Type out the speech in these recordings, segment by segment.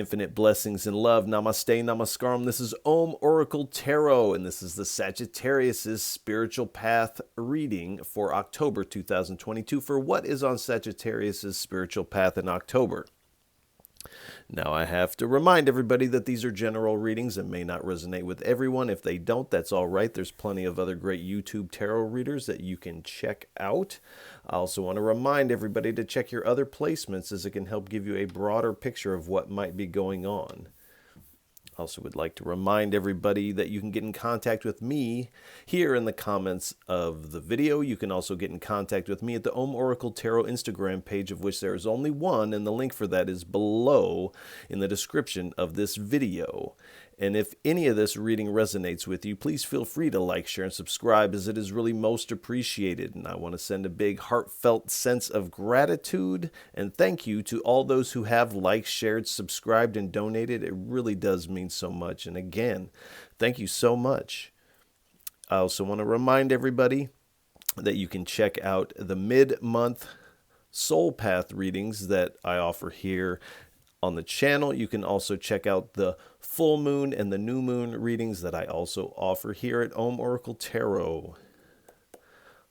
infinite blessings and love. Namaste, namaskaram. This is Om Oracle Tarot, and this is the Sagittarius' spiritual path reading for October 2022 for what is on Sagittarius' spiritual path in October. Now, I have to remind everybody that these are general readings and may not resonate with everyone. If they don't, that's all right. There's plenty of other great YouTube tarot readers that you can check out. I also want to remind everybody to check your other placements, as it can help give you a broader picture of what might be going on. Also would like to remind everybody that you can get in contact with me here in the comments of the video. You can also get in contact with me at the Om Oracle Tarot Instagram page, of which there is only one, and the link for that is below in the description of this video. And if any of this reading resonates with you, please feel free to like, share, and subscribe, as it is really most appreciated. And I want to send a big heartfelt sense of gratitude and thank you to all those who have liked, shared, subscribed, and donated. It really does mean so much. And again, thank you so much. I also want to remind everybody that you can check out the mid-month soul path readings that I offer here on the channel. You can also check out the full moon and the new moon readings that I also offer here at Om Oracle Tarot.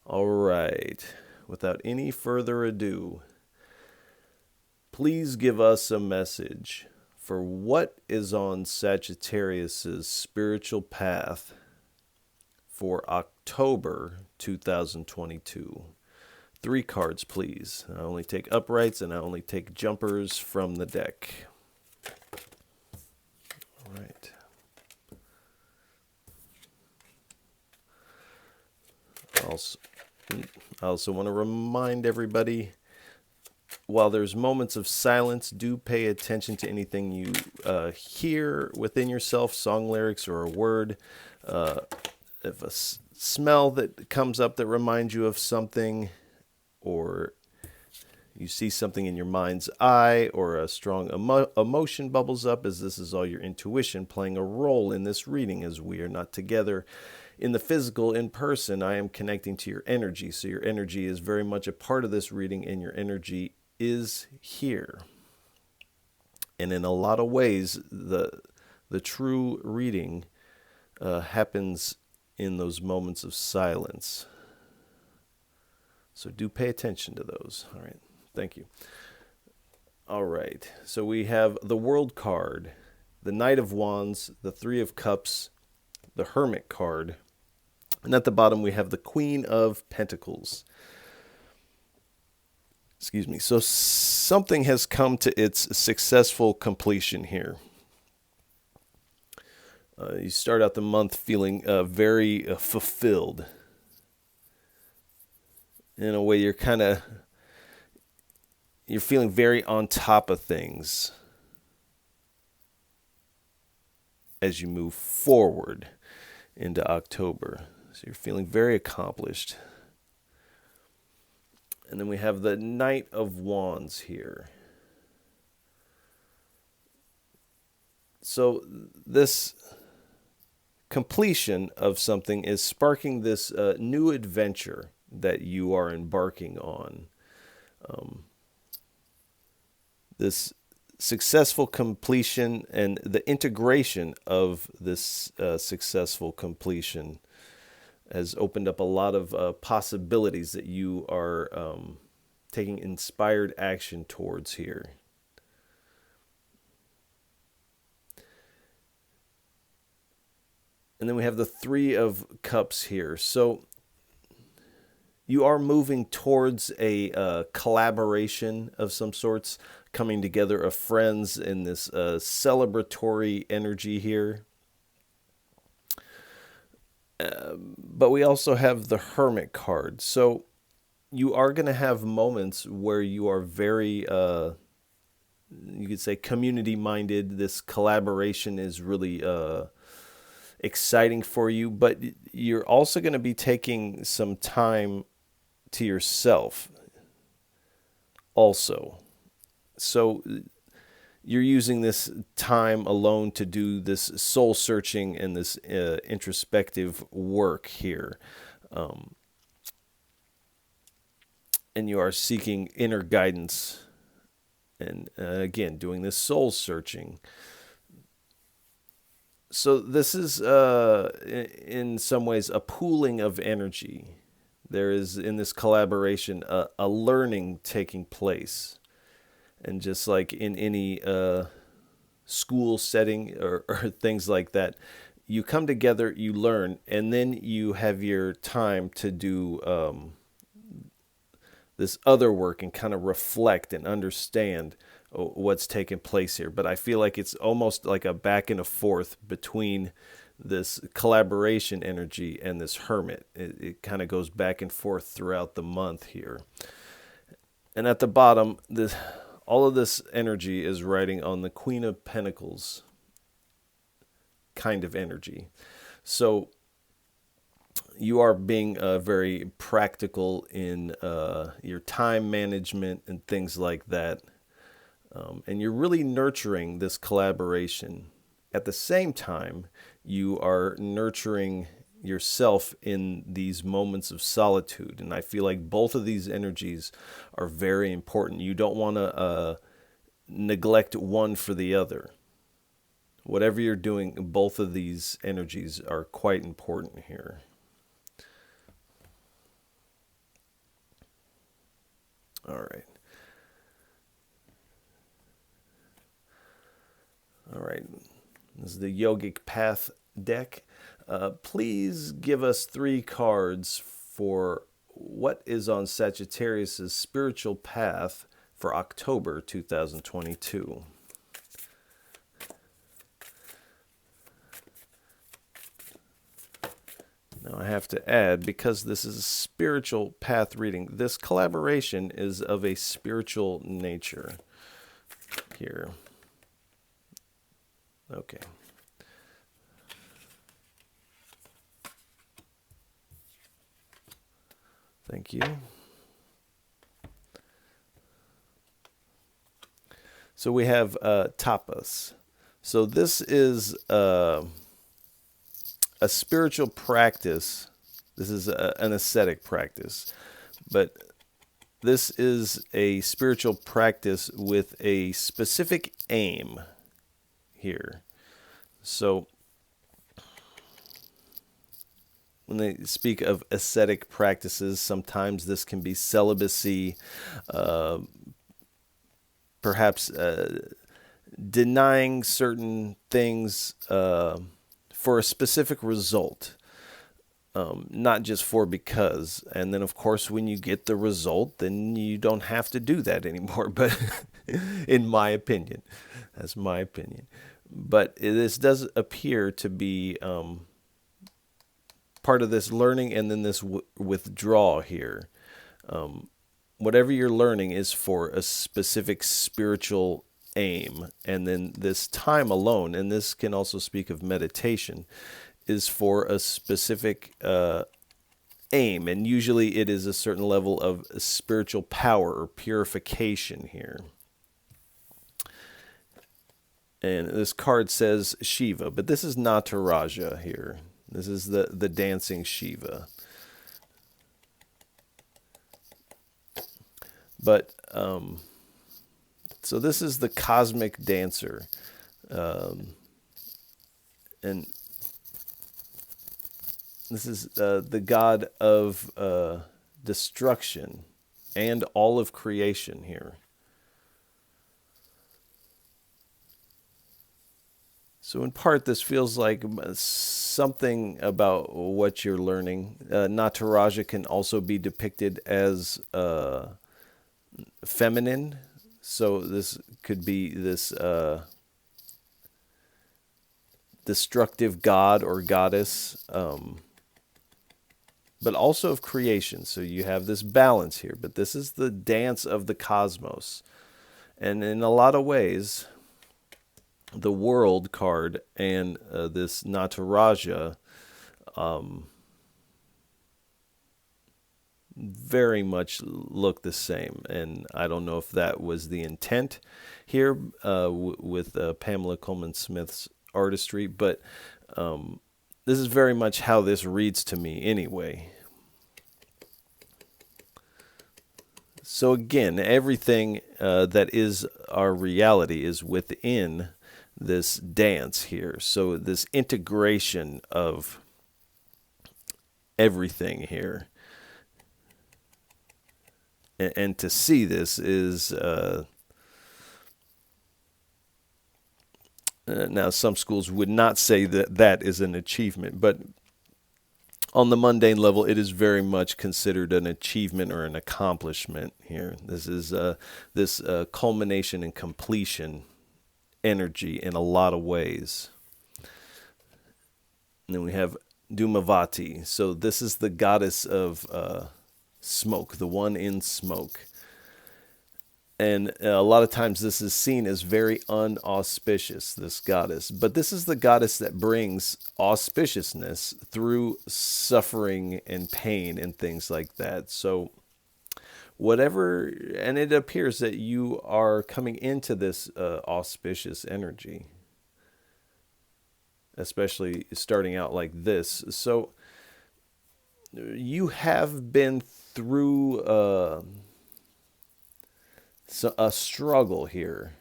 All right, without any further ado, please give us a message for what is on Sagittarius's spiritual path for October 2022. 3 cards, please. I only take uprights and I only take jumpers from the deck. All right. I also want to remind everybody, while there's moments of silence, do pay attention to anything you hear within yourself, song lyrics or a word. If a smell that comes up that reminds you of something, or you see something in your mind's eye, or a strong emotion bubbles up, as this is all your intuition playing a role in this reading, as we are not together in the physical, in person. I am connecting to your energy, so your energy is very much a part of this reading, and your energy is here. And in a lot of ways, the true reading happens in those moments of silence. So do pay attention to those. All right. Thank you. All right. So we have the World card, the Knight of Wands, the Three of Cups, the Hermit card, and at the bottom we have the Queen of Pentacles. Excuse me. So something has come to its successful completion here. You start out the month feeling very fulfilled. In a way, you're feeling very on top of things as you move forward into October. So you're feeling very accomplished. And then we have the Knight of Wands here. So this completion of something is sparking this new adventure that you are embarking on. This successful completion and the integration of this successful completion has opened up a lot of possibilities that you are taking inspired action towards here. And then we have the Three of Cups here. So you are moving towards a collaboration of some sorts, coming together of friends in this celebratory energy here. But we also have the Hermit card. So you are going to have moments where you are very, you could say, community-minded. This collaboration is really exciting for you, but you're also going to be taking some time to yourself also. So you're using this time alone to do this soul searching and this introspective work here. And you are seeking inner guidance And again, doing this soul searching. So this is, in some ways, a pooling of energy. There is, in this collaboration, a learning taking place. And just like in any school setting or things like that, you come together, you learn, and then you have your time to do this other work and kind of reflect and understand what's taking place here. But I feel like it's almost like a back and a forth between this collaboration energy and this hermit. It kind of goes back and forth throughout the month here. And at the bottom, all of this energy is riding on the Queen of Pentacles kind of energy. So you are being very practical in your time management and things like that. And you're really nurturing this collaboration. At the same time, you are nurturing yourself in these moments of solitude. And I feel like both of these energies are very important. You don't want to neglect one for the other. Whatever you're doing, both of these energies are quite important here. All right. All right. This is the Yogic Path deck. Please give us 3 cards for what is on Sagittarius's spiritual path for October 2022. Now I have to add, because this is a spiritual path reading, this collaboration is of a spiritual nature here. Okay. Thank you. So we have tapas. So this is a spiritual practice. This is an ascetic practice. But this is a spiritual practice with a specific aim here. So when they speak of ascetic practices, sometimes this can be celibacy, perhaps denying certain things for a specific result, not just for because. And then, of course, when you get the result, then you don't have to do that anymore. But in my opinion, that's my opinion. But this does appear to be part of this learning and then this withdrawal here. Whatever you're learning is for a specific spiritual aim. And then this time alone, and this can also speak of meditation, is for a specific aim. And usually it is a certain level of spiritual power or purification here. And this card says Shiva, but this is Nataraja here. This is the dancing Shiva. But, so this is the cosmic dancer. And this is the god of destruction and all of creation here. So in part, this feels like something about what you're learning. Nataraja can also be depicted as feminine. So this could be this destructive god or goddess, but also of creation. So you have this balance here. But this is the dance of the cosmos. And in a lot of ways, the World card and this Nataraja very much look the same. And I don't know if that was the intent here with Pamela Coleman Smith's artistry, but this is very much how this reads to me anyway. So again, everything that is our reality is within this dance here. So this integration of everything here. And to see this is... now, some schools would not say that that is an achievement, but on the mundane level, it is very much considered an achievement or an accomplishment here. This is this culmination and completion energy in a lot of ways. And then we have Dhumavati. So this is the goddess of smoke, the one in smoke. And a lot of times this is seen as very unauspicious, this goddess. But this is the goddess that brings auspiciousness through suffering and pain and things like that. So whatever, and it appears that you are coming into this auspicious energy, especially starting out like this. So you have been through... So a struggle here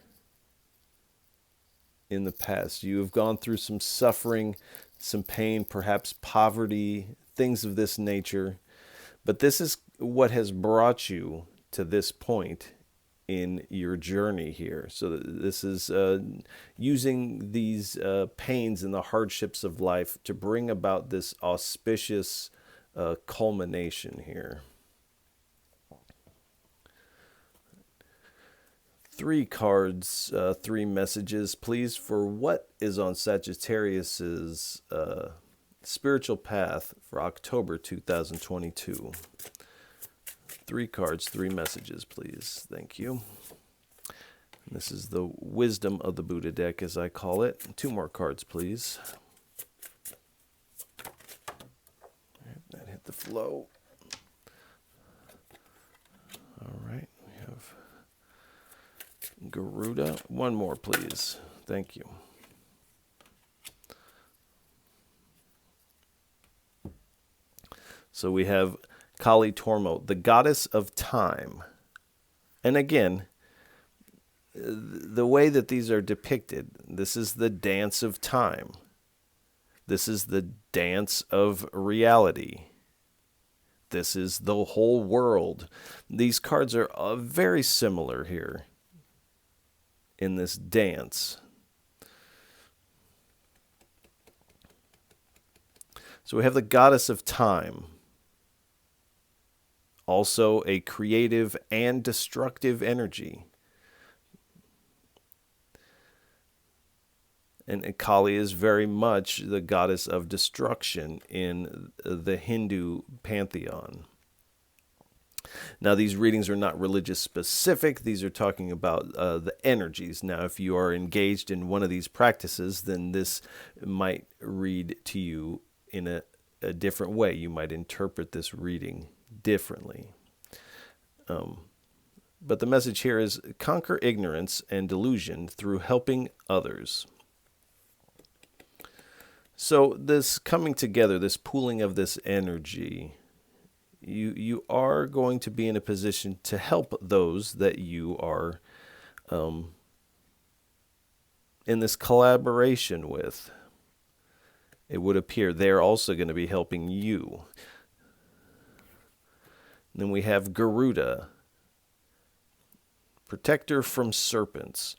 in the past. You have gone through some suffering, some pain, perhaps poverty, things of this nature. But this is what has brought you to this point in your journey here. So this is using these pains and the hardships of life to bring about this auspicious culmination here. 3 cards, 3 messages, please, for what is on Sagittarius's spiritual path for October 2022. 3 cards, 3 messages, please. Thank you. And this is the Wisdom of the Buddha deck, as I call it. 2 more cards, please. That hit the flow. All right. Garuda. 1 more, please. Thank you. So we have Kali Tormo, the goddess of time. And again, the way that these are depicted, this is the dance of time. This is the dance of reality. This is the whole world. These cards are very similar here in this dance. So we have the goddess of time, also a creative and destructive energy. And Kali is very much the goddess of destruction in the Hindu pantheon. Now, these readings are not religious specific. These are talking about the energies. Now, if you are engaged in one of these practices, then this might read to you in a different way. You might interpret this reading differently. But the message here is conquer ignorance and delusion through helping others. So this coming together, this pooling of this energy, you are going to be in a position to help those that you are in this collaboration with. It would appear they're also going to be helping you. And then we have Garuda, protector from serpents.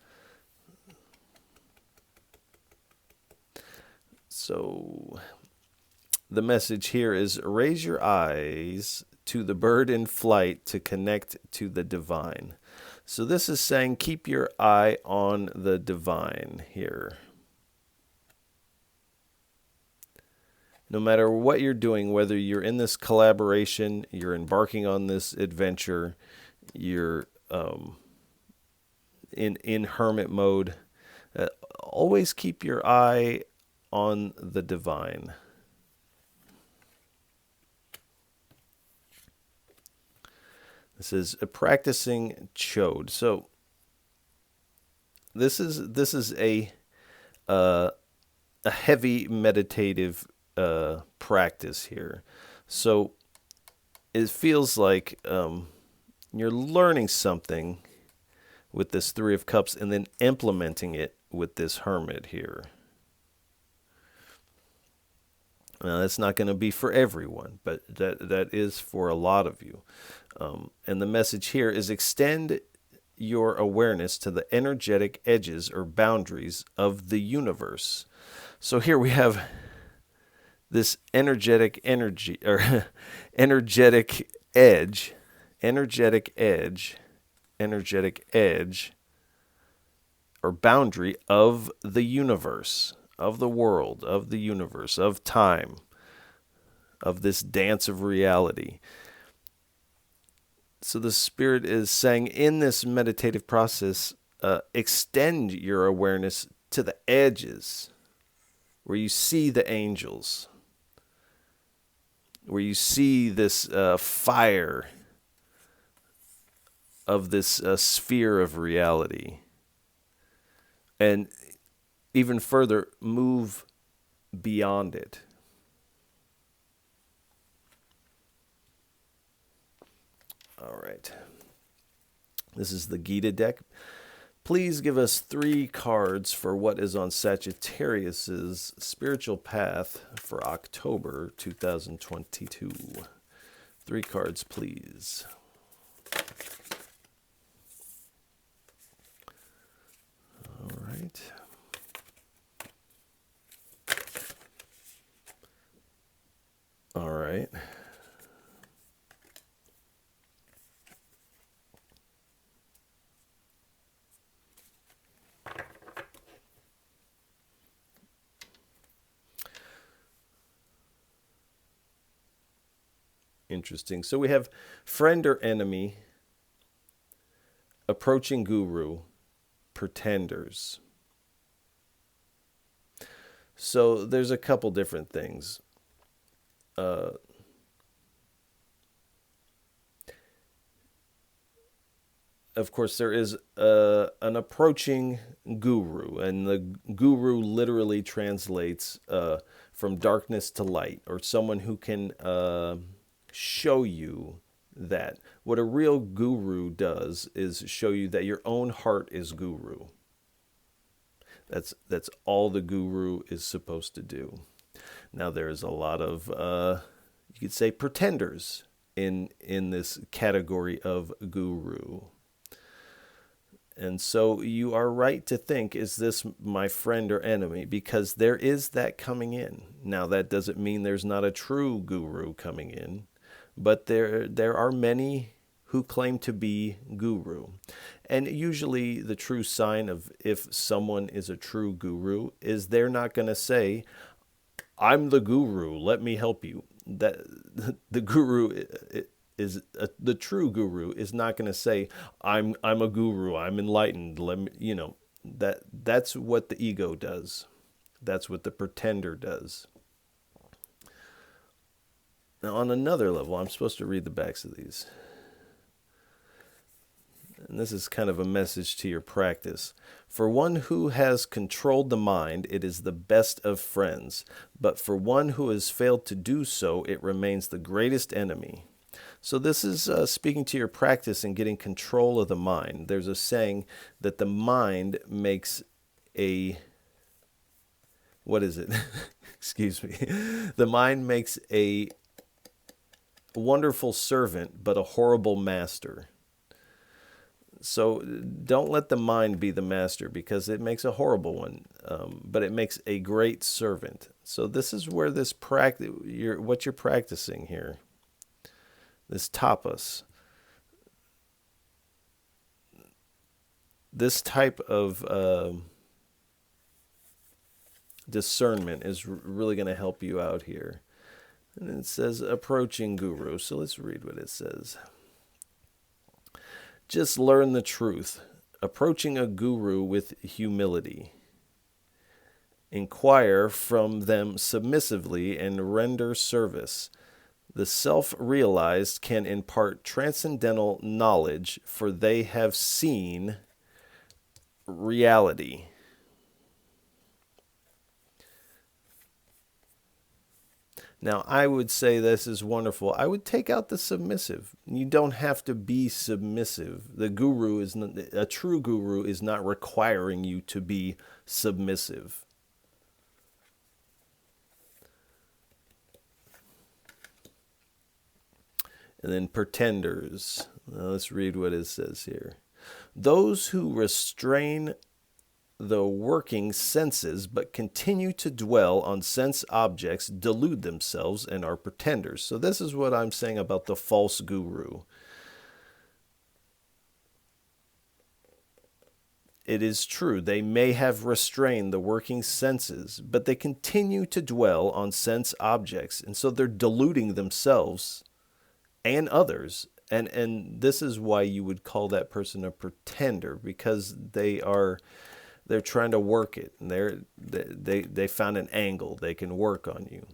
So the message here is raise your eyes to the bird in flight to connect to the divine. So this is saying keep your eye on the divine here. No matter what you're doing, whether you're in this collaboration, you're embarking on this adventure, you're in hermit mode, always keep your eye on the divine. This is practicing chode. So this is a heavy meditative practice here. So it feels like You're learning something with this Three of Cups and then implementing it with this Hermit here. Now, that's not going to be for everyone, but that is for a lot of you. And the message here is extend your awareness to the energetic edges or boundaries of the universe. So here we have this energetic energy, or energetic edge, or boundary of the universe, of the world, of the universe, of time, of this dance of reality. So the Spirit is saying in this meditative process, extend your awareness to the edges where you see the angels, where you see this fire of this sphere of reality. And even further, move beyond it. All right. This is the Gita deck. Please give us 3 cards for what is on Sagittarius's spiritual path for October 2022. 3 cards, please. All right. All right. Interesting. So we have friend or enemy, approaching guru, pretenders. So there's a couple different things. Of course, there is an approaching guru, and the guru literally translates from darkness to light, or someone who can show you that. What a real guru does is show you that your own heart is guru. That's all the guru is supposed to do. Now, there's a lot of, you could say, pretenders in this category of guru. And so you are right to think, is this my friend or enemy? Because there is that coming in. Now, that doesn't mean there's not a true guru coming in, but there are many who claim to be guru. And usually the true sign of if someone is a true guru is they're not going to say, I'm the guru, let me help you. That the guru is the true guru is not going to say, I'm a guru, I'm enlightened, let me, that's what the ego does. That's what the pretender does. Now, on another level, I'm supposed to read the backs of these. And this is kind of a message to your practice. For one who has controlled the mind, it is the best of friends. But for one who has failed to do so, it remains the greatest enemy. So this is speaking to your practice and getting control of the mind. There's a saying that the mind makes a... What is it? Excuse me. The mind makes a wonderful servant, but a horrible master. So don't let the mind be the master, because it makes a horrible one, but it makes a great servant. So this is where this what you're practicing here, this tapas, this type of discernment is really going to help you out here. And it says approaching guru. So let's read what it says. Just learn the truth, approaching a guru with humility. Inquire from them submissively and render service. The self-realized can impart transcendental knowledge, for they have seen reality. Now, I would say this is wonderful. I would take out the submissive. You don't have to be submissive. The guru is not, a true guru is not requiring you to be submissive. And then pretenders. Now let's read what it says here. Those who restrain the working senses but continue to dwell on sense objects delude themselves and are pretenders. So this is what I'm saying about the false guru. It is true, they may have restrained the working senses, but they continue to dwell on sense objects, and so they're deluding themselves and others. And this is why you would call that person a pretender, because they're trying to work it, and they found an angle they can work on you.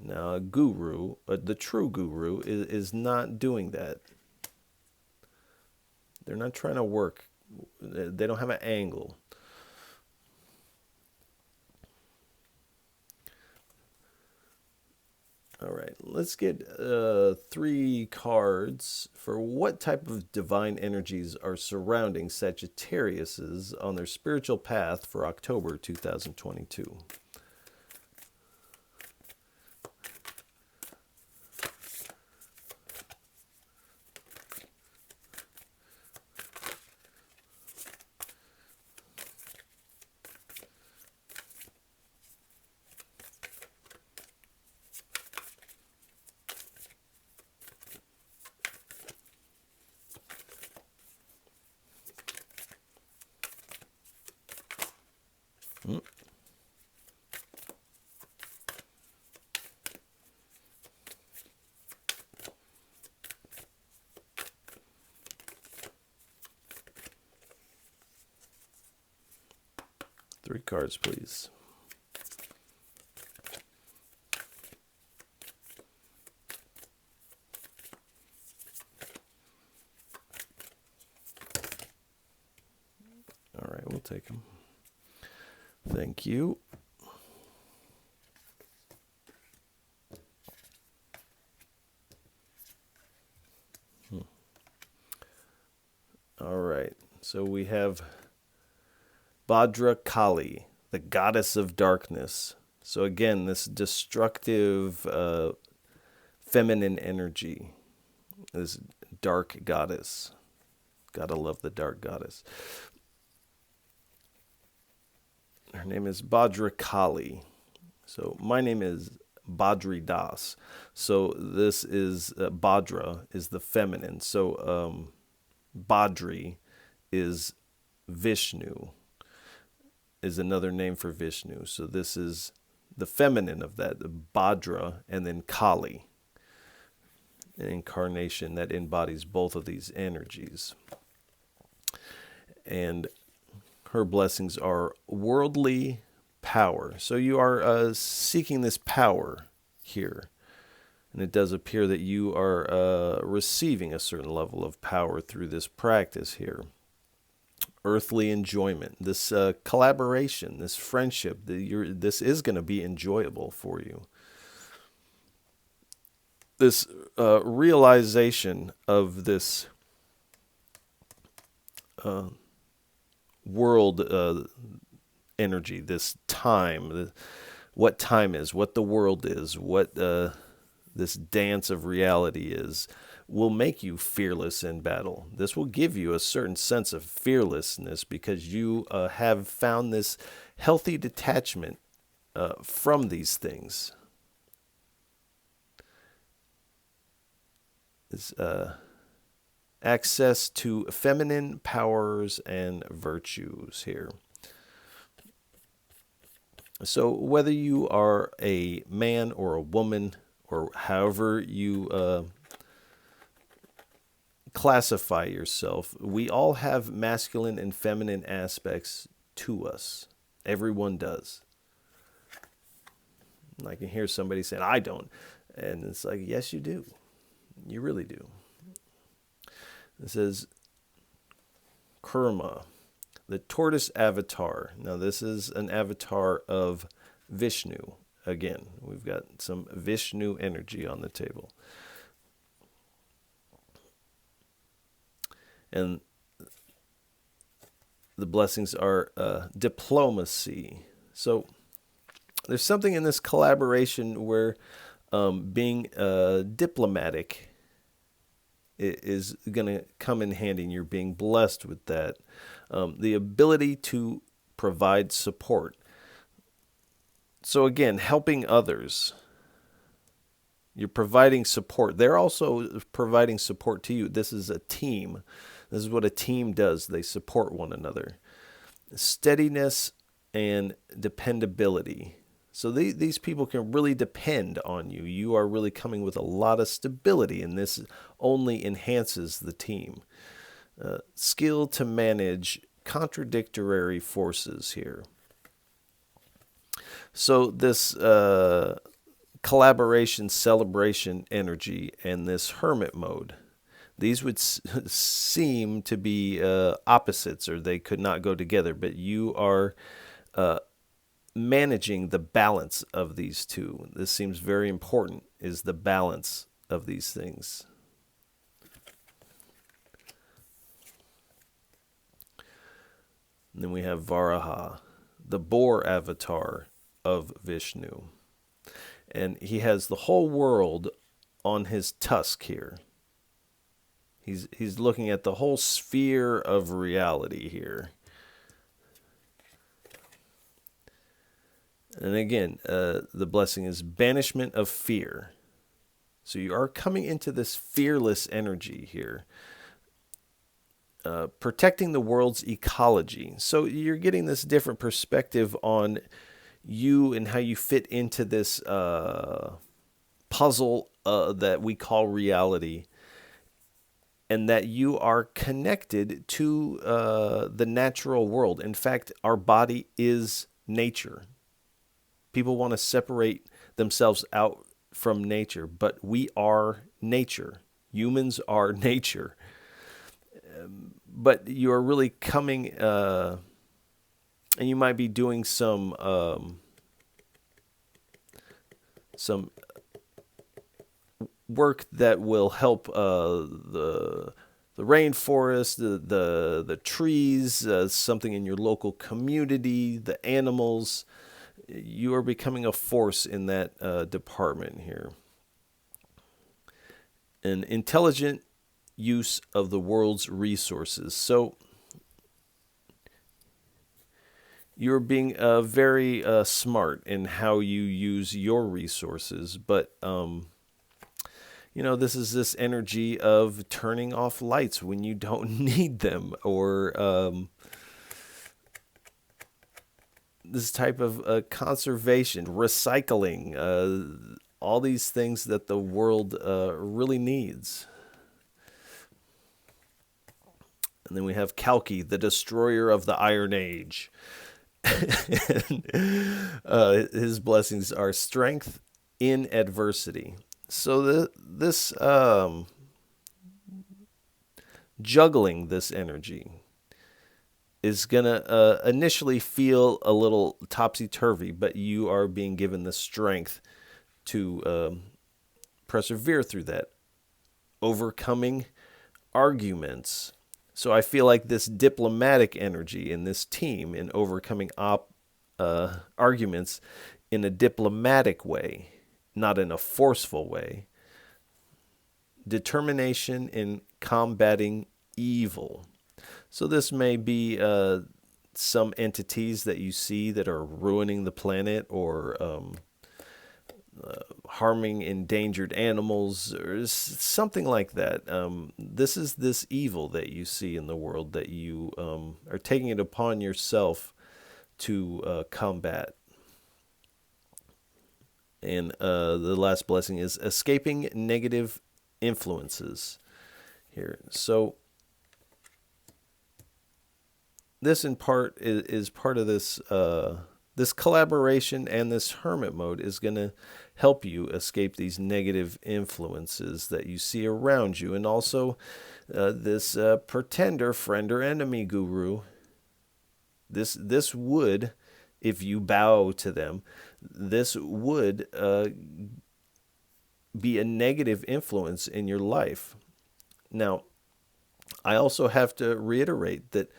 Now, a guru, the true guru, is not doing that. They're not trying to work. They don't have an angle. All right, let's get 3 cards for what type of divine energies are surrounding Sagittariuses on their spiritual path for October 2022. Mm. Three cards, please. All right, we'll take them. Thank you. All right, so we have Bhadra Kali, the goddess of darkness. So again, this destructive feminine energy, this dark goddess. Gotta love the dark goddess. Her name is Bhadra Kali. So my name is Badri Das. So this is Bhadra is the feminine. So Badri is Vishnu, is another name for Vishnu. So this is the feminine of that, the Bhadra, and then Kali, an incarnation that embodies both of these energies. And her blessings are worldly power. So you are seeking this power here. And it does appear that you are receiving a certain level of power through this practice here. Earthly enjoyment, this collaboration, this friendship, this is going to be enjoyable for you. This realization of this world energy, this time, what time is, what the world is, what this dance of reality is, will make you fearless in battle. This will give you a certain sense of fearlessness because you have found this healthy detachment from these things. This access to feminine powers and virtues here. So whether you are a man or a woman, or however you classify yourself, we all have masculine and feminine aspects to us. Everyone does. And I can hear somebody saying, I don't. And it's like, yes, you do. You really do. It says, Kurma, the tortoise avatar. Now, this is an avatar of Vishnu, again. We've got some Vishnu energy on the table. And the blessings are diplomacy. So there's something in this collaboration where being diplomatic is going to come in handy, and you're being blessed with that. The ability to provide support. So again, helping others. You're providing support. They're also providing support to you. This is a team. This is what a team does. They support one another. Steadiness and dependability. So these people can really depend on you. You are really coming with a lot of stability, and this only enhances the team. Skill to manage contradictory forces here. So this collaboration, celebration energy, and this hermit mode, these would seem to be opposites, or they could not go together, but you are managing the balance of these two. This seems very important, is the balance of these things. And then we have Varaha, the boar avatar of Vishnu. And he has the whole world on his tusk here. He's looking at the whole sphere of reality here. And again, the blessing is banishment of fear. So you are coming into this fearless energy here. Protecting the world's ecology. So you're getting this different perspective on you and how you fit into this puzzle that we call reality, and that you are connected to the natural world. In fact, our body is nature. People want to separate themselves out from nature, but we are nature. Humans are nature. But you are really coming, and you might be doing some work that will help the rainforest, the trees, something in your local community, the animals. You are becoming a force in that department here. An intelligent use of the world's resources. So you're being very smart in how you use your resources, but this is this energy of turning off lights when you don't need them, or this type of conservation, recycling, all these things that the world really needs. And then we have Kalki, the destroyer of the Iron Age. His blessings are strength in adversity. So this juggling this energy is going to initially feel a little topsy-turvy, but you are being given the strength to persevere through that. Overcoming arguments. So I feel like this diplomatic energy in this team in overcoming arguments in a diplomatic way, not in a forceful way. Determination in combating evil. So this may be some entities that you see that are ruining the planet, or harming endangered animals, or something like that. This is this evil that you see in the world that you are taking it upon yourself to combat. And the last blessing is escaping negative influences here. So this in part is part of this this collaboration, and this hermit mode is going to help you escape these negative influences that you see around you. And also this pretender, friend or enemy guru. This would, if you bow to them, this would be a negative influence in your life. Now, I also have to reiterate that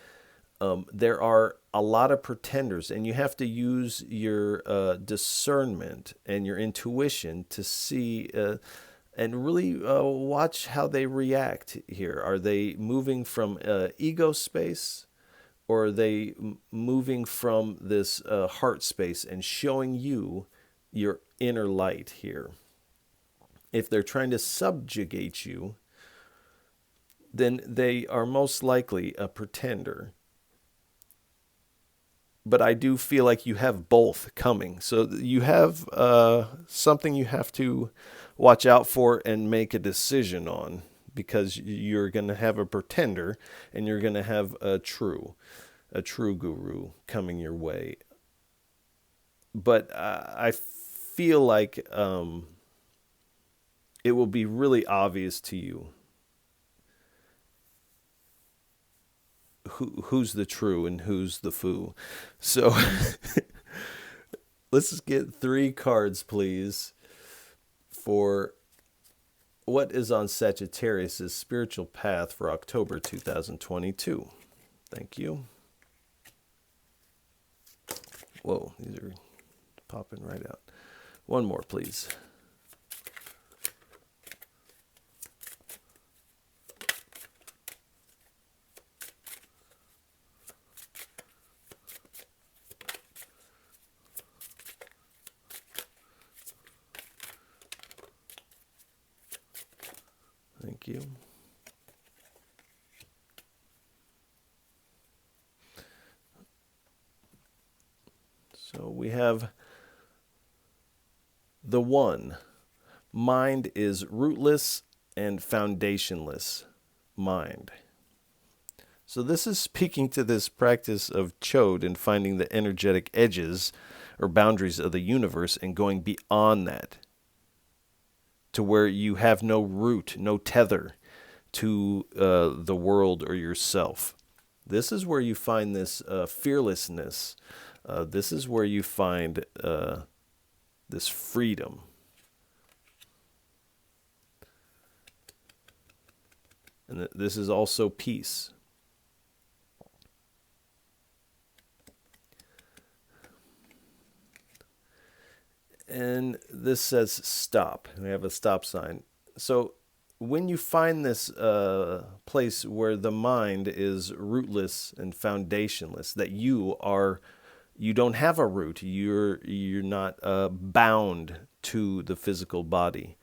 there are a lot of pretenders, and you have to use your discernment and your intuition to see and really watch how they react here. Are they moving from ego space, or are they moving from this heart space and showing you your inner light here? If they're trying to subjugate you, then they are most likely a pretender. But I do feel like you have both coming. So you have something you have to watch out for and make a decision on, because you're going to have a pretender and you're going to have a true guru coming your way. But I feel like it will be really obvious to you who's the true and who's the foo. So let's just get 3 cards, please, for what is on Sagittarius' spiritual path for October 2022. Thank you. Whoa, these are popping right out. 1 more, please. Thank you. So we have the 1. Mind is rootless and foundationless mind. So this is speaking to this practice of Chode and finding the energetic edges or boundaries of the universe and going beyond that, to where you have no root, no tether to the world or yourself. This is where you find this fearlessness. This is where you find this freedom. And this is also peace. And this says stop. We have a stop sign. So when you find this place where the mind is rootless and foundationless, that you don't have a root, you're not bound to the physical body,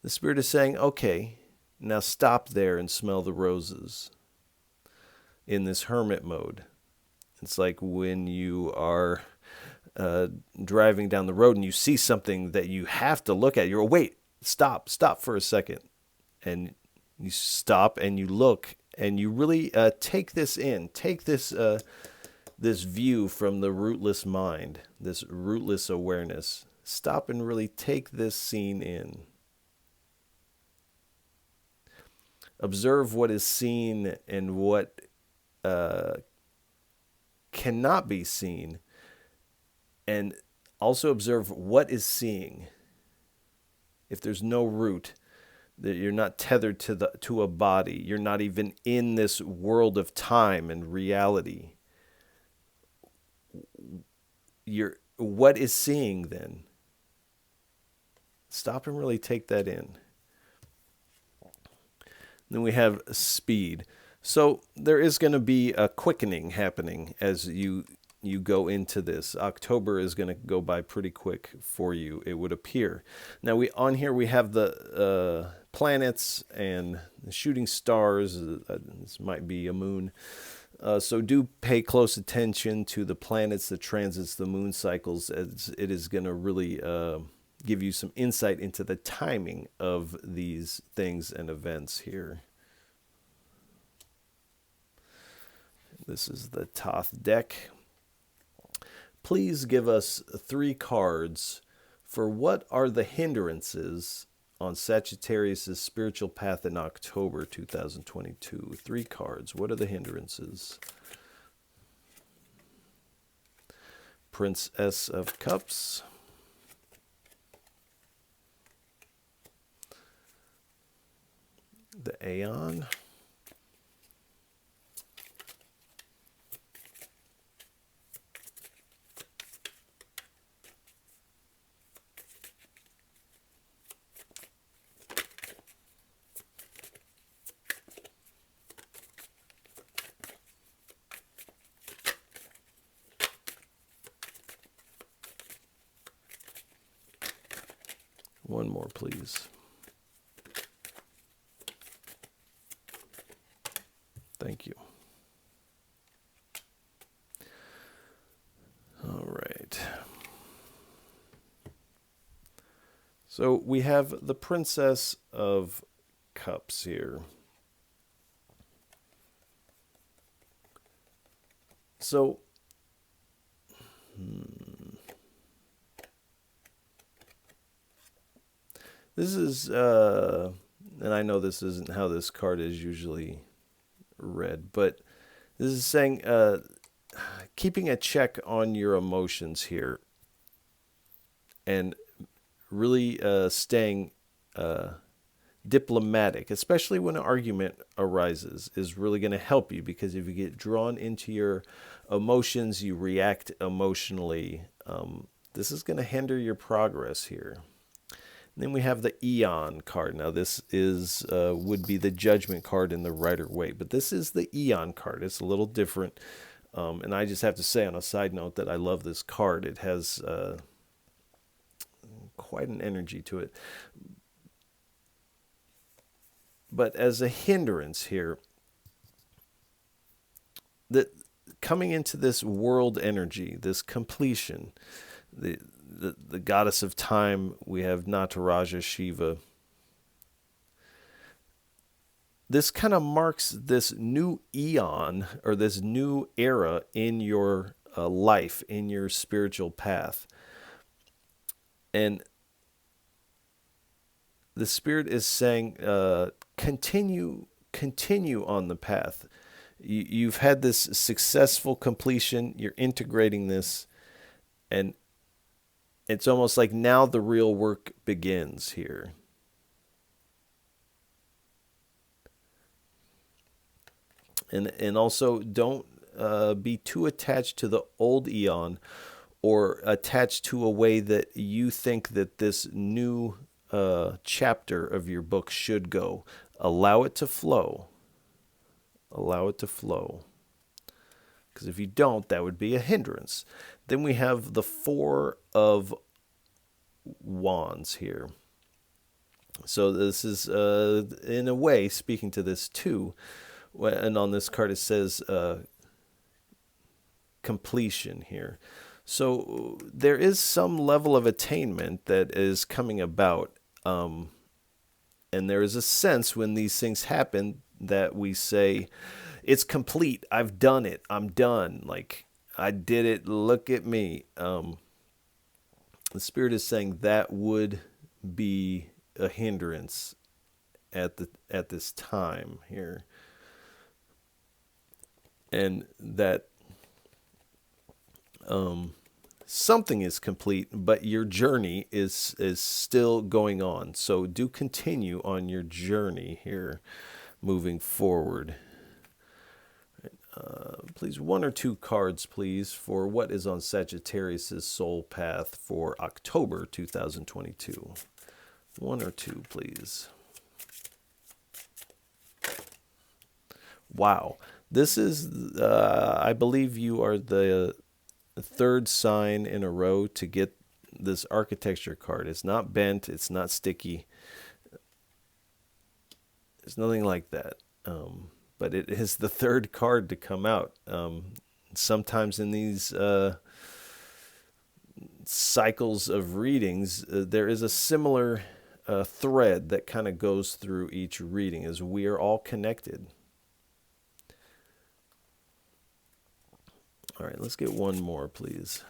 the Spirit is saying, okay, now stop there and smell the roses in this hermit mode. It's like when you are driving down the road and you see something that you have to look at. You're, wait, stop for a second. And you stop and you look and you really take this in. Take this this view from the rootless mind, this rootless awareness. Stop and really take this scene in. Observe what is seen and what cannot be seen. And also observe what is seeing. If there's no root, that you're not tethered to a body, you're not even in this world of time and reality. What is seeing then? Stop and really take that in. Then we have speed. So there is going to be a quickening happening as you go into this. October is going to go by pretty quick for you, it would appear. Now on here we have the planets and the shooting stars. This might be a moon. So do pay close attention to the planets, the transits, the moon cycles, as it is going to really give you some insight into the timing of these things and events here. This is the Thoth deck. Please give us 3 cards for what are the hindrances on Sagittarius' spiritual path in October 2022. 3 cards. What are the hindrances? Princess of Cups. the Aeon. One more, please. Thank you. All right. So we have the Princess of Cups here. So, this is, and I know this isn't how this card is usually read, but this is saying keeping a check on your emotions here and really staying diplomatic, especially when an argument arises, is really going to help you, because if you get drawn into your emotions, you react emotionally, this is going to hinder your progress here. And then we have the Eon card. Now this is would be the Judgment card in the Rider-Waite, but this is the Eon card. It's a little different, and I just have to say on a side note that I love this card. It has quite an energy to it. But as a hindrance here, that coming into this world energy, this completion, the goddess of time, we have Nataraja Shiva. This kind of marks this new eon, or this new era in your life, in your spiritual path. And the Spirit is saying, continue on the path. You've had this successful completion. You're integrating this, and it's almost like now the real work begins here. And also don't be too attached to the old eon, or attached to a way that you think that this new chapter of your book should go. Allow it to flow. Allow it to flow. Because if you don't, that would be a hindrance. Then we have the Four of Wands here. So this is, in a way, speaking to this too. And on this card it says completion here. So there is some level of attainment that is coming about. And there is a sense when these things happen that we say, it's complete. I've done it. I'm done. Like, I did it. Look at me. The Spirit is saying that would be a hindrance at this time here. And that something is complete, but your journey is still going on. So do continue on your journey here, moving forward. Please, one or two cards, please, for what is on Sagittarius's soul path for October 2022. One or two, please. Wow. This is, I believe you are the third sign in a row to get this architecture card. It's not bent. It's not sticky. It's nothing like that. But it is the third card to come out. Sometimes in these cycles of readings, there is a similar thread that kind of goes through each reading, as we are all connected. All right, let's get one more, please.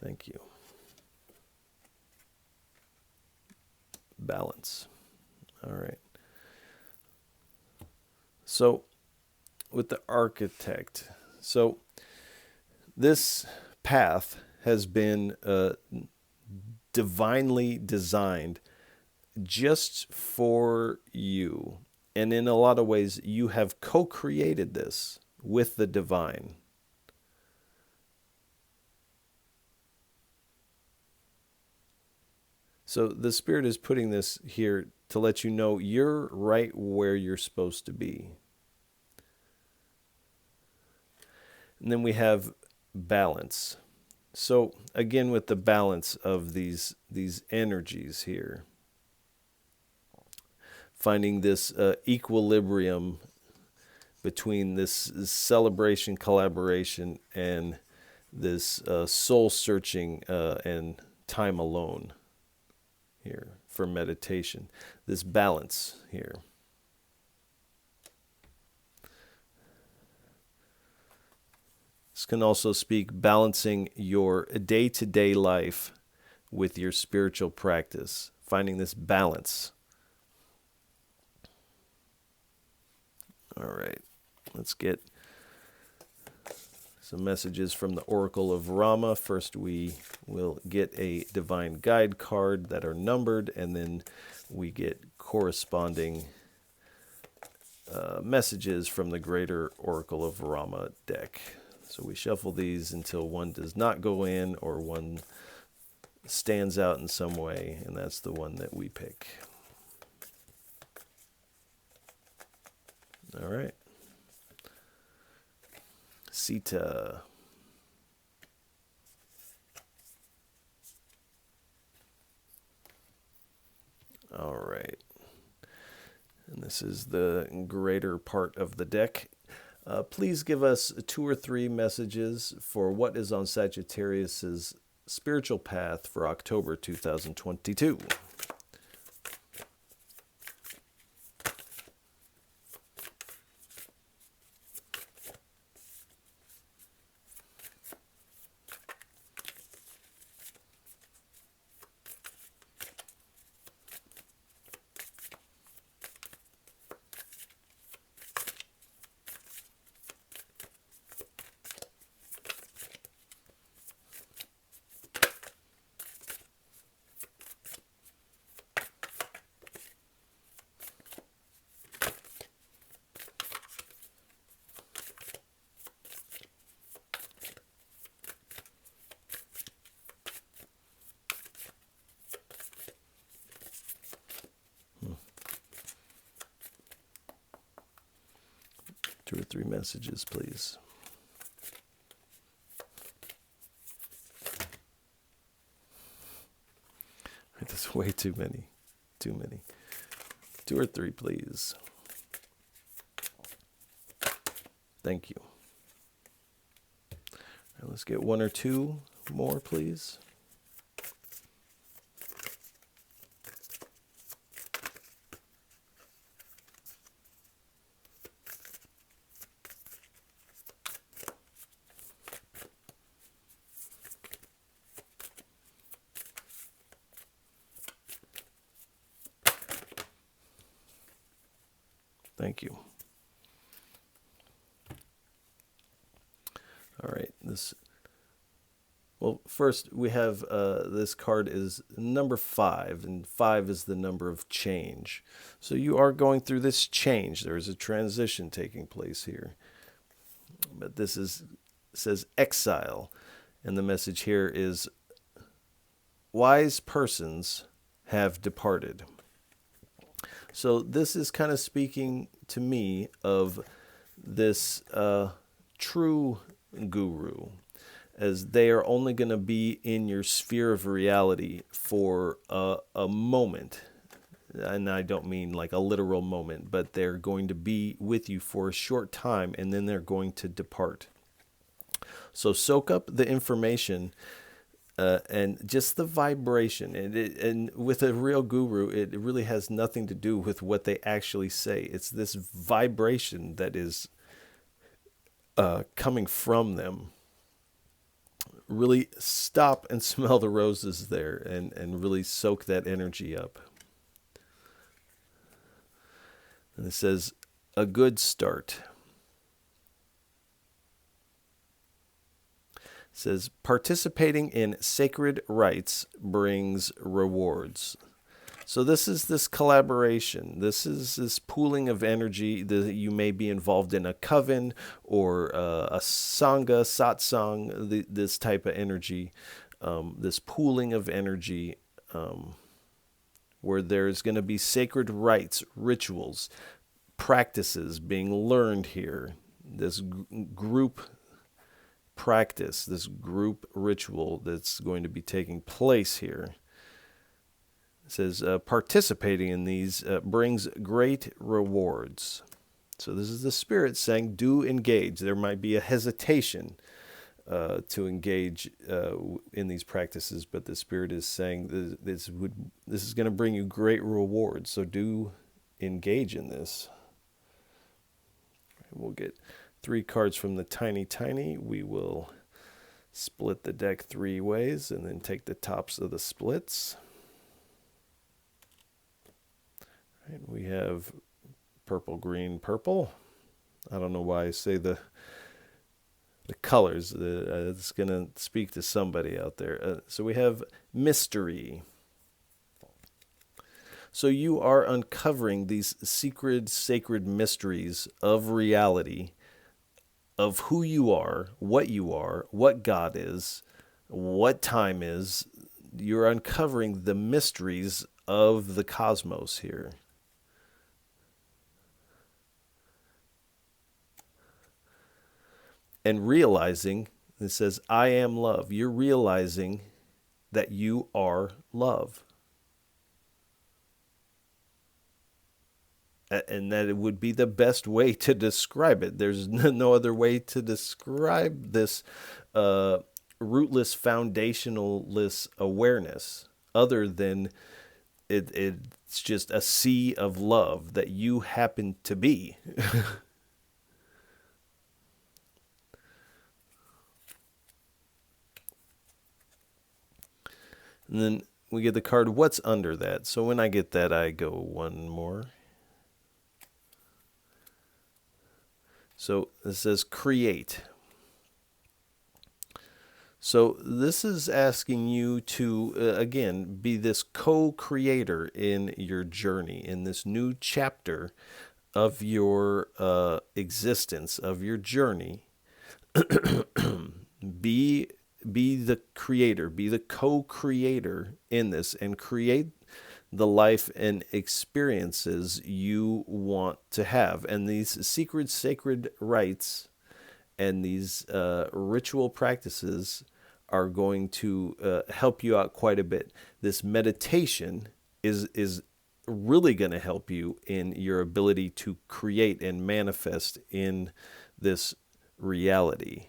Thank you. Balance. All right. So, with the architect, so this path has been divinely designed just for you. And in a lot of ways, you have co-created this with the divine. So the Spirit is putting this here to let you know you're right where you're supposed to be. And then we have balance. So again, with the balance of these energies here, finding this equilibrium between this celebration, collaboration, and this soul-searching and time alone here for meditation. This balance here. This can also speak balancing your day-to-day life with your spiritual practice, finding this balance. All right, let's get some messages from the Oracle of Rama. First, we will get a divine guide card that are numbered, and then we get corresponding messages from the Greater Oracle of Rama deck. So we shuffle these until one does not go in or one stands out in some way, and that's the one that we pick. All right. Sita. All right. And this is the greater part of the deck. Please give us 2 or 3 messages for what is on Sagittarius's spiritual path for October 2022. Two or three messages, please. That's way too many. Too many. 2 or 3, please. Thank you. Now let's get 1 or 2 more, please. Thank you. All right. Well, first we have this card is number 5, and 5 is the number of change. So you are going through this change. There is a transition taking place here. But this says exile, and the message here is wise persons have departed. So this is kind of speaking to me of this true guru, as they are only going to be in your sphere of reality for a moment. And I don't mean like a literal moment, but they're going to be with you for a short time, and then they're going to depart. So soak up the information and just the vibration. And with a real guru, it really has nothing to do with what they actually say. It's this vibration that is coming from them. Really stop and smell the roses there, and really soak that energy up. And it says, a good start. says, participating in sacred rites brings rewards. So this is this collaboration. This is this pooling of energy that you may be involved in a coven or a sangha, satsang, this type of energy, this pooling of energy where there's going to be sacred rites, rituals, practices being learned here. This group practice, this group ritual that's going to be taking place here. It says, participating in these brings great rewards. So this is the Spirit saying, do engage. There might be a hesitation to engage in these practices, but the Spirit is saying this is going to bring you great rewards. So do engage in this. We'll get 3 cards from the Tiny. We will split the deck 3 ways and then take the tops of the splits. Right, we have purple, green, purple. I don't know why I say the colors. It's going to speak to somebody out there. So we have mystery. So you are uncovering these secret, sacred mysteries of reality, of who you are, what God is, what time is. You're uncovering the mysteries of the cosmos here. And realizing, it says, I am love. You're realizing that you are love. And that it would be the best way to describe it. There's no other way to describe this rootless, foundationalist awareness other than it's just a sea of love that you happen to be. And then we get the card, what's under that? So when I get that, I go one more. So it says create. So this is asking you to, again, be this co-creator in your journey, in this new chapter of your existence, of your journey. Be the creator, be the co-creator in this, and create the life and experiences you want to have. And these secret, sacred rites and these ritual practices are going to help you out quite a bit. This meditation is really going to help you in your ability to create and manifest in this reality.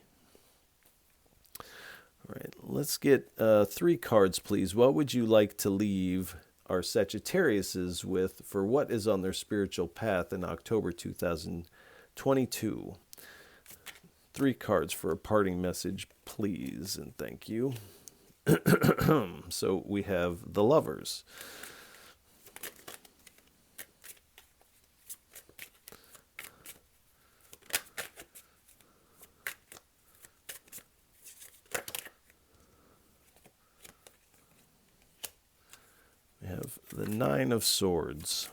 All right, let's get 3 cards, please. What would you like to leave our Sagittariuses with for what is on their spiritual path in October 2022? 3 cards for a parting message, please, and thank you. So we have the Lovers. We have the 9 of Swords.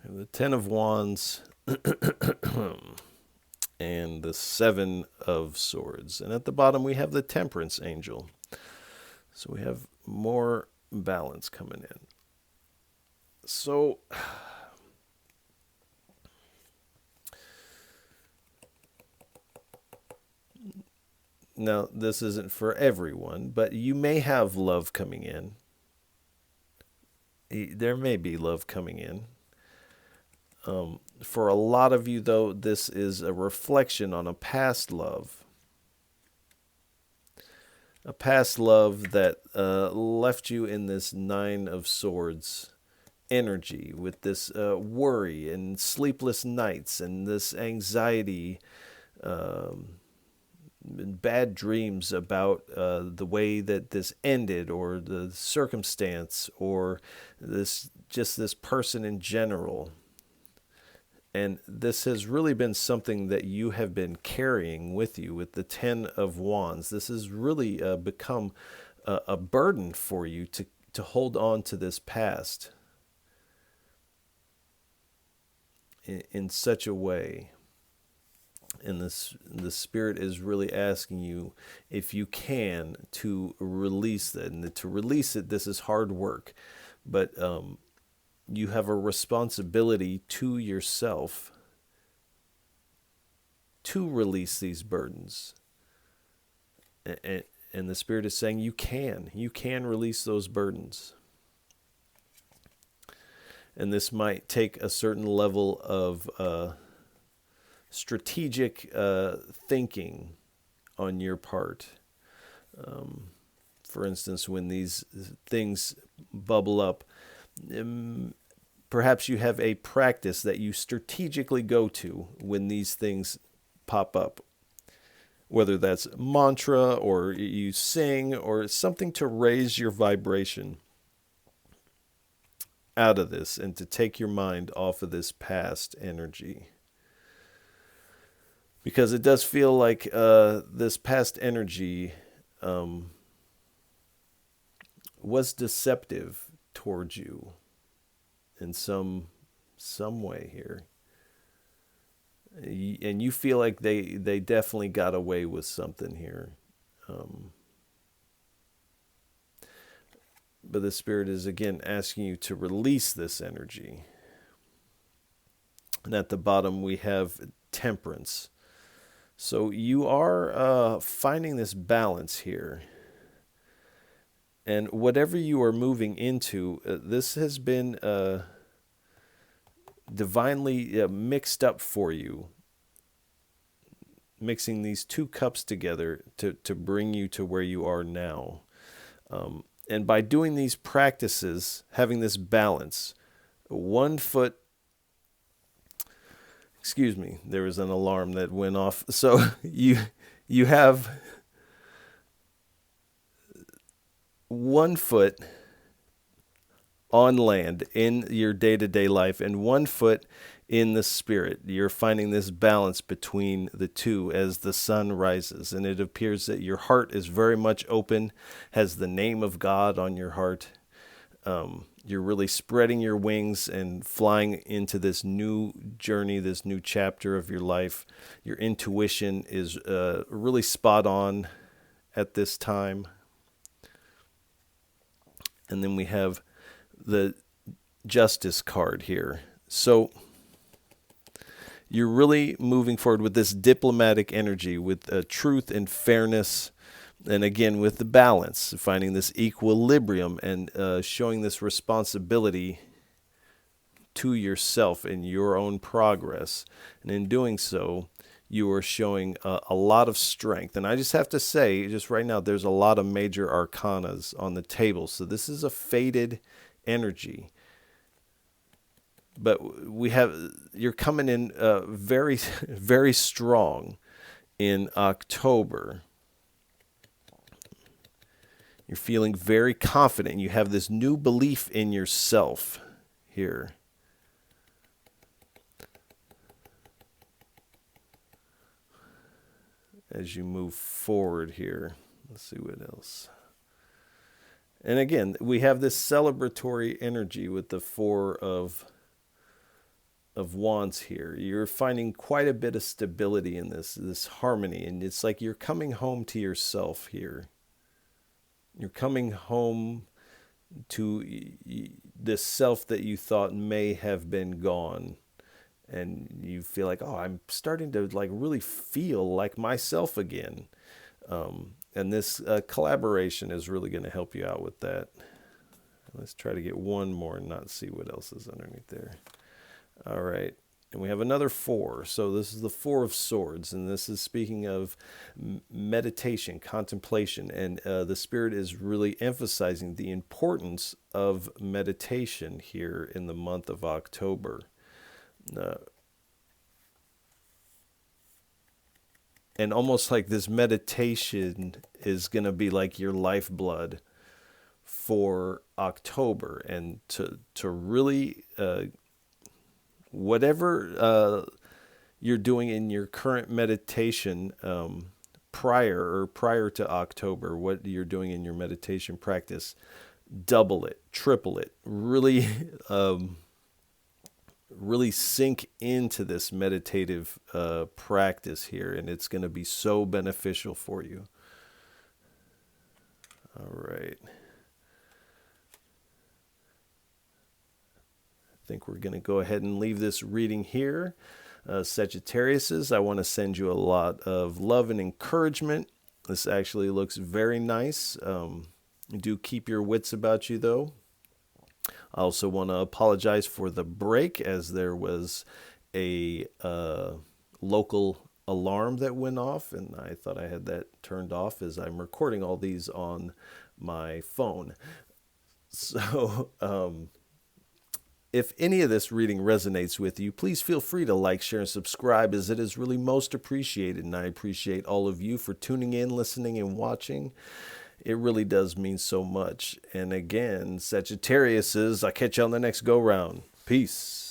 We have the 10 of Wands and the 7 of Swords. And at the bottom we have the Temperance Angel. So we have more balance coming in. So now, this isn't for everyone, but you may have love coming in. There may be love coming in. For a lot of you, though, this is a reflection on a past love. A past love that left you in this 9 of Swords energy with this worry and sleepless nights and this anxiety, bad dreams about the way that this ended, or the circumstance, or this person in general. And this has really been something that you have been carrying with you with the Ten of Wands. This has really become a burden for you to hold on to this past in such a way. And the Spirit is really asking you, if you can, to release that. And to release it, this is hard work. But you have a responsibility to yourself to release these burdens. And the Spirit is saying you can release those burdens. And this might take a certain level of strategic thinking on your part. For instance, when these things bubble up, perhaps you have a practice that you strategically go to when these things pop up, whether that's mantra, or you sing, or something to raise your vibration out of this and to take your mind off of this past energy. Because it does feel like this past energy was deceptive towards you in some way here. And you feel like they definitely got away with something here. But the Spirit is again asking you to release this energy. And at the bottom we have Temperance. So you are finding this balance here. And whatever you are moving into, this has been divinely mixed up for you. Mixing these two cups together to bring you to where you are now. And by doing these practices, having this balance, one foot... Excuse me, there was an alarm that went off. So you have one foot on land in your day-to-day life and one foot in the Spirit. You're finding this balance between the two as the sun rises. And it appears that your heart is very much open, has the name of God on your heart. You're really spreading your wings and flying into this new journey, this new chapter of your life. Your intuition is really spot on at this time. And then we have the Justice card here. So you're really moving forward with this diplomatic energy, with truth and fairness. And again, with the balance, finding this equilibrium and showing this responsibility to yourself in your own progress. And in doing so, you are showing a lot of strength. And I just have to say, just right now, there's a lot of major arcanas on the table. So this is a faded energy. But you're coming in very, very strong in October. You're feeling very confident. You have this new belief in yourself here. As you move forward here. Let's see what else. And again, we have this celebratory energy with the Four of Wands here. You're finding quite a bit of stability in this harmony. And it's like you're coming home to yourself here. You're coming home to this self that you thought may have been gone. And you feel like, oh, I'm starting to really feel like myself again. And this collaboration is really going to help you out with that. Let's try to get one more and not see what else is underneath there. All right. And we have another four. So this is the Four of Swords. And this is speaking of meditation, contemplation. And the Spirit is really emphasizing the importance of meditation here in the month of October. And almost like this meditation is going to be like your lifeblood for October, and to really whatever you're doing in your current meditation prior to October, what you're doing in your meditation practice, double it, triple it, really really sink into this meditative practice here, and it's going to be so beneficial for you. All right. I think we're going to go ahead and leave this reading here. Sagittariuses, I want to send you a lot of love and encouragement. This actually looks very nice. Do keep your wits about you, though. I also want to apologize for the break, as there was a local alarm that went off, and I thought I had that turned off as I'm recording all these on my phone. So, if any of this reading resonates with you, please feel free to like, share, and subscribe, as it is really most appreciated. And I appreciate all of you for tuning in, listening, and watching. It really does mean so much. And again, Sagittariuses, I'll catch you on the next go-round. Peace.